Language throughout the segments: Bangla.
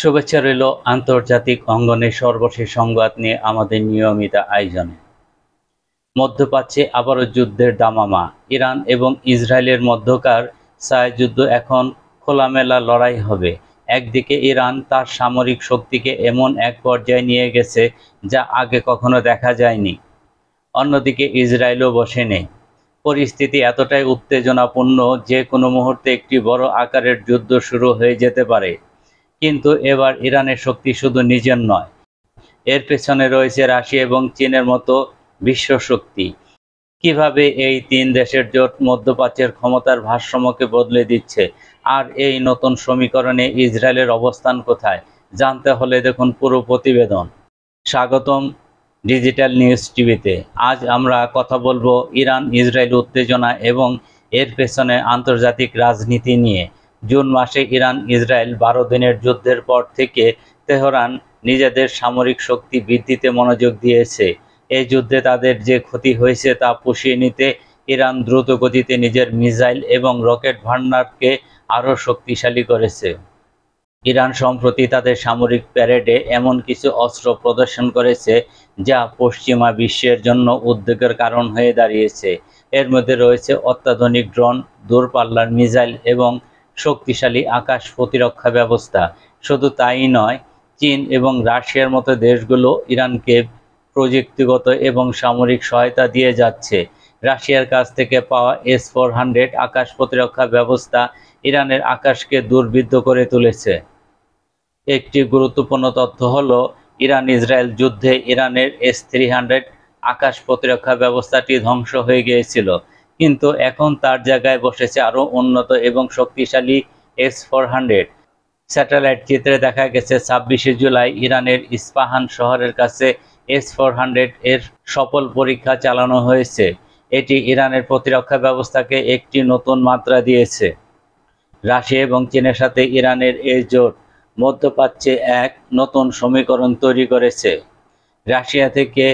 শুভেচ্ছা রইল আন্তর্জাতিক অঙ্গনে সর্বশেষ সংবাদ নিয়ে আমাদের নিয়মিত আয়োজনে। মধ্যপ্রাচ্যে আবারও যুদ্ধের দামামা। ইরান এবং ইসরায়েলের মধ্যকার ছায়াযুদ্ধ এখন খোলামেলা লড়াই হবে। একদিকে ইরান তার সামরিক শক্তিকে এমন এক পর্যায়ে নিয়ে গেছে যা আগে কখনো দেখা যায়নি। অন্যদিকে ইসরায়েলও বসে নেই। পরিস্থিতি এতটাই উত্তেজনাপূর্ণ যে কোনো মুহূর্তে একটি বড় আকারের যুদ্ধ শুরু হয়ে যেতে পারে। কিন্তু এবার ইরানের শক্তি শুধু নিজের নয়, এর পেছনে রয়েছে রাশিয়া এবং চীনের মতো বিশ্ব শক্তি। কিভাবে এই তিন দেশের জোট মধ্যপ্রাচ্যের ক্ষমতার ভারসাম্যকে বদলে দিচ্ছে, আর এই নতুন সমীকরণে ইসরায়েলের অবস্থান কোথায়, জানতে হলে দেখুন পুরো প্রতিবেদন। স্বাগতম ডিজিটাল নিউজ টিভিতে। আজ আমরা কথা বলবো ইরান ইসরায়েল উত্তেজনা এবং এর পেছনে আন্তর্জাতিক রাজনীতি নিয়ে। জুন মাসে ইরান ইসরায়েল 12 দিনের যুদ্ধের পর থেকে তেহরান নিজেদের সামরিক শক্তি বৃদ্ধিতে মনোযোগ দিয়েছে। এই যুদ্ধে তাদের যে ক্ষতি হয়েছে তা পুষিয়ে নিতে ইরান দ্রুত গতিতে নিজের মিসাইল এবং রকেট ভান্ডারকে আরও শক্তিশালী করেছে। ইরান সম্প্রতি তাদের সামরিক প্যারেডে এমন কিছু অস্ত্র প্রদর্শন করেছে যা পশ্চিমা বিশ্বের জন্য উদ্বেগের কারণ হয়ে দাঁড়িয়েছে। এর মধ্যে রয়েছে অত্যাধুনিক ড্রোন, দূরপাল্লার মিসাইল এবং শক্তিশালী আকাশ প্রতিরক্ষা ব্যবস্থা। শুধু তাই নয়, চীন এবং রাশিয়ার মতো দেশগুলো ইরানকে প্রযুক্তিগত এবং সামরিক সহায়তা দিয়ে যাচ্ছে। রাশিয়ার কাছ থেকে পাওয়া S-400 আকাশ প্রতিরক্ষা ব্যবস্থা ইরানের আকাশকে দুর্বিদ্ধ করে তুলেছে। একটি গুরুত্বপূর্ণ তথ্য হলো, ইরান ইসরায়েল যুদ্ধে ইরানের S-300 আকাশ প্রতিরক্ষা ব্যবস্থাটি ধ্বংস হয়ে গিয়েছিল, কিন্তু এখন তার জায়গায় বসেছে আরও উন্নত এবং শক্তিশালী S-400। স্যাটেলাইট চিত্রে দেখা গেছে 26শে জুলাই ইরানের ইস্পাহান শহরের কাছে S-400 এর সফল পরীক্ষা চালানো হয়েছে। এটি ইরানের প্রতিরক্ষা ব্যবস্থাকে একটি নতুন মাত্রা দিয়েছে। রাশিয়া এবং চীনের সাথে ইরানের এই জোট মধ্যপ্রাচ্যে এক নতুন সমীকরণ তৈরি করেছে। রাশিয়া থেকে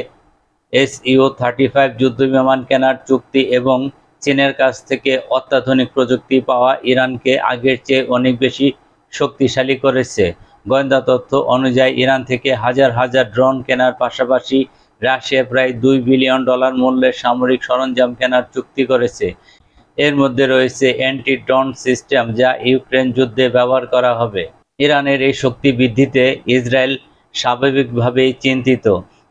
Su-35 যুদ্ধবিমান কেনার চুক্তি এবং চীনের কাছ থেকে অত্যাধুনিক প্রযুক্তি পাওয়া ইরানকে আগের চেয়ে অনেক বেশি শক্তিশালী করেছে। গোয়েন্দা তথ্য অনুযায়ী ইরান থেকে হাজার হাজার ড্রোন কেনার পাশাপাশি রাশিয়া প্রায় $2 বিলিয়ন মূল্যের সামরিক সরঞ্জাম কেনার চুক্তি করেছে। এর মধ্যে রয়েছে অ্যান্টি ড্রোন সিস্টেম যা ইউক্রেন যুদ্ধে ব্যবহার করা হবে। ইরানের এই শক্তি বৃদ্ধিতে ইসরায়েল স্বাভাবিকভাবেই চিন্তিত।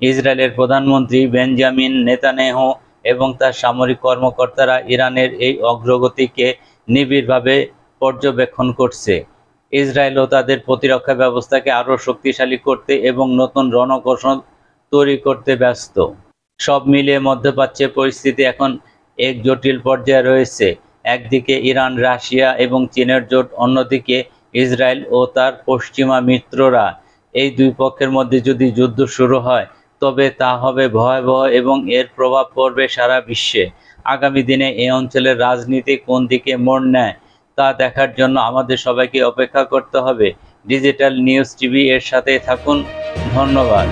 ইসরায়েলের প্রধানমন্ত্রী বেঞ্জামিন নেতানিয়াহু এবং তার সামরিক কর্মকর্তারা ইরানের এই অগ্রগতিকে নিবিড়ভাবে পর্যবেক্ষণ করছে। ইসরায়েলও তাদের প্রতিরক্ষা ব্যবস্থাকে আরও শক্তিশালী করতে এবং নতুন রণকৌশল তৈরি করতে ব্যস্ত। সব মিলিয়ে মধ্যপ্রাচ্যের পরিস্থিতি এখন এক জটিল পর্যায়ে রয়েছে। একদিকে ইরান, রাশিয়া এবং চীনের জোট, অন্যদিকে ইসরায়েল ও তার পশ্চিমা মিত্ররা। এই দুই পক্ষের মধ্যে যদি যুদ্ধ শুরু হয় তবে তা হবে ভয়াবহ এবং এর প্রভাব পড়বে সারা বিশ্বে। আগামী দিনে এই অঞ্চলের রাজনীতি কোন দিকে মোড় নেয় তা দেখার জন্য আমাদের সবাইকে অপেক্ষা করতে হবে। ডিজিটাল নিউজ টিভি এর সাথে থাকুন। ধন্যবাদ।